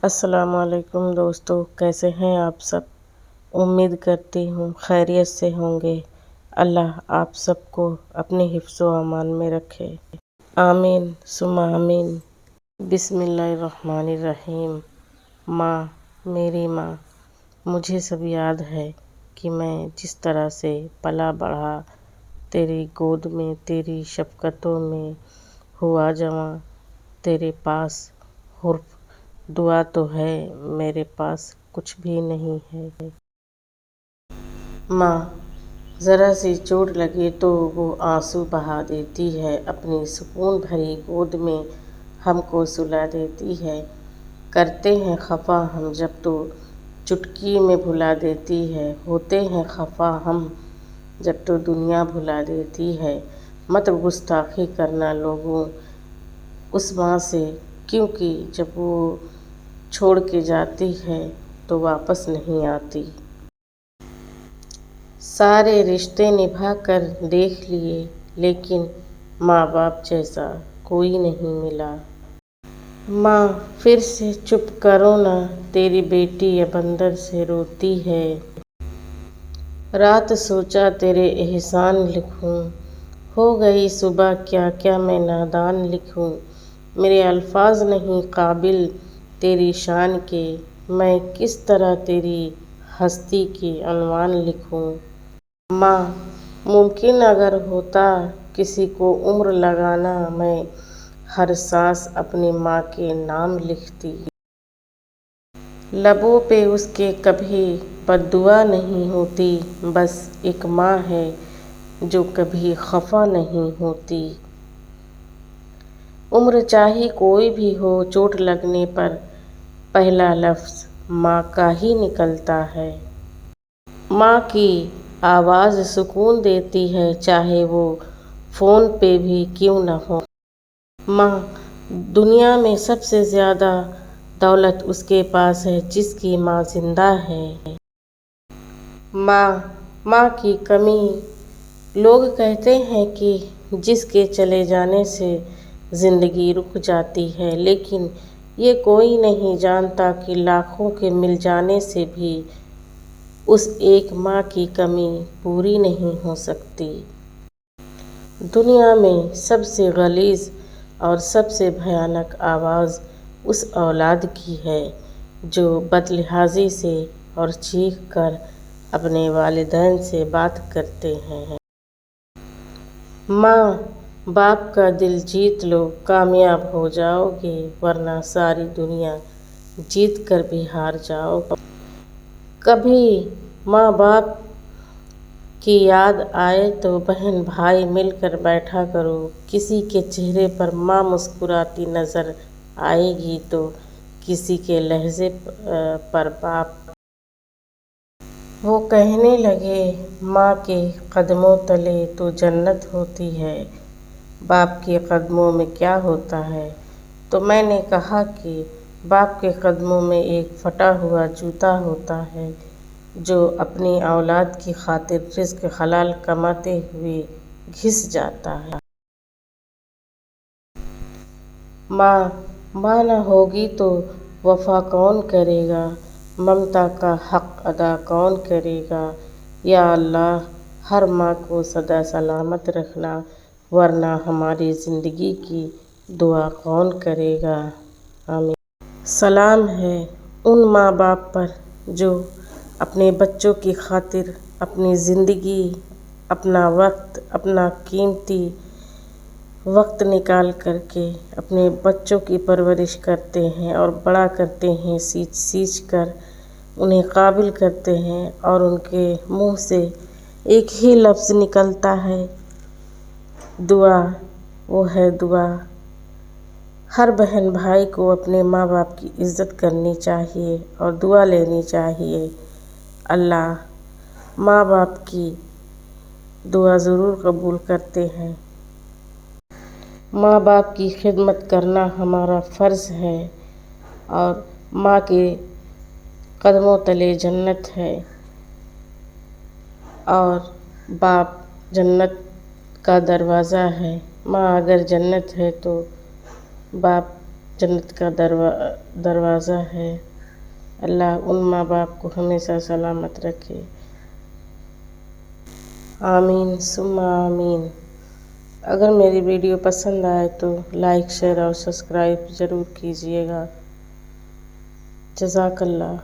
السلام علیکم دوستو، کیسے ہیں آپ سب؟ امید کرتی ہوں خیریت سے ہوں گے۔ اللہ آپ سب کو اپنے حفظ و امان میں رکھے، آمین ثم آمین۔ بسم اللہ الرحمن الرحیم۔ ماں، میری ماں، مجھے سب یاد ہے کہ میں جس طرح سے پلا بڑھا، تیری گود میں، تیری شفقتوں میں ہوا جواں، تیرے پاس حرف دعا تو ہے، میرے پاس کچھ بھی نہیں ہے۔ ماں، ذرا سی چوٹ لگے تو وہ آنسو بہا دیتی ہے، اپنی سکون بھری گود میں ہم کو سلا دیتی ہے۔ کرتے ہیں خفا ہم جب تو چٹکی میں بھلا دیتی ہے، ہوتے ہیں خفا ہم جب تو دنیا بھلا دیتی ہے۔ مت گستاخی کرنا لوگوں اس ماں سے، کیونکہ جب وہ چھوڑ کے جاتی ہے تو واپس نہیں آتی۔ سارے رشتے نبھا کر دیکھ لیے، لیکن ماں باپ جیسا کوئی نہیں ملا۔ ماں، پھر سے چپ کرو نا، تیری بیٹی اب اندر سے روتی ہے۔ رات سوچا تیرے احسان لکھوں، ہو گئی صبح کیا کیا میں نادان لکھوں۔ میرے الفاظ نہیں قابل تیری شان کے، میں کس طرح تیری ہستی کے عنوان لکھوں۔ ماں، ممکن اگر ہوتا کسی کو عمر لگانا، میں ہر سانس اپنی ماں کے نام لکھتی۔ لبوں پہ اس کے کبھی بد دعا نہیں ہوتی، بس ایک ماں ہے جو کبھی خفا نہیں ہوتی۔ عمر چاہے کوئی بھی ہو، چوٹ لگنے پر پہلا لفظ ماں کا ہی نکلتا ہے۔ ماں کی آواز سکون دیتی ہے، چاہے وہ فون پہ بھی کیوں نہ ہو۔ ماں، دنیا میں سب سے زیادہ دولت اس کے پاس ہے جس کی ماں زندہ ہے۔ ماں کی کمی، لوگ کہتے ہیں کہ جس کے چلے جانے سے زندگی رک جاتی ہے، لیکن یہ کوئی نہیں جانتا کہ لاکھوں کے مل جانے سے بھی اس ایک ماں کی کمی پوری نہیں ہو سکتی۔ دنیا میں سب سے غلیظ اور سب سے بھیانک آواز اس اولاد کی ہے جو بد لحاظی سے اور چیخ کر اپنے والدین سے بات کرتے ہیں۔ ماں باپ کا دل جیت لو، کامیاب ہو جاؤ گے، ورنہ ساری دنیا جیت کر بھی ہار جاؤ گے۔ کبھی ماں باپ کی یاد آئے تو بہن بھائی مل کر بیٹھا کرو، کسی کے چہرے پر ماں مسکراتی نظر آئے گی تو کسی کے لہجے پر باپ۔ وہ کہنے لگے ماں کے قدموں تلے تو جنت ہوتی ہے، باپ کے قدموں میں کیا ہوتا ہے؟ تو میں نے کہا کہ باپ کے قدموں میں ایک پھٹا ہوا جوتا ہوتا ہے جو اپنی اولاد کی خاطر رزق حلال کماتے ہوئے گھس جاتا ہے۔ ماں نہ ہوگی تو وفا کون کرے گا، ممتا کا حق ادا کون کرے گا۔ یا اللہ، ہر ماں کو سدا سلامت رکھنا، ورنہ ہماری زندگی کی دعا کون کرے گا، آمین۔ سلام ہے ان ماں باپ پر جو اپنے بچوں کی خاطر اپنی زندگی، اپنا وقت، اپنا قیمتی وقت نکال کر کے اپنے بچوں کی پرورش کرتے ہیں اور بڑا کرتے ہیں، سینچ سینچ کر انہیں قابل کرتے ہیں، اور ان کے منہ سے ایک ہی لفظ نکلتا ہے دعا، وہ ہے دعا۔ ہر بہن بھائی کو اپنے ماں باپ کی عزت کرنی چاہیے اور دعا لینی چاہیے۔ اللہ ماں باپ کی دعا ضرور قبول کرتے ہیں۔ ماں باپ کی خدمت کرنا ہمارا فرض ہے، اور ماں کے قدموں تلے جنت ہے، اور باپ جنت کا دروازہ ہے۔ ماں اگر جنت ہے تو باپ جنت کا دروازہ ہے۔ اللہ ان ماں باپ کو ہمیشہ سلامت رکھے، آمین ثم آمین۔ اگر میری ویڈیو پسند آئے تو لائک، شیئر اور سبسکرائب ضرور کیجیے گا۔ جزاک اللہ۔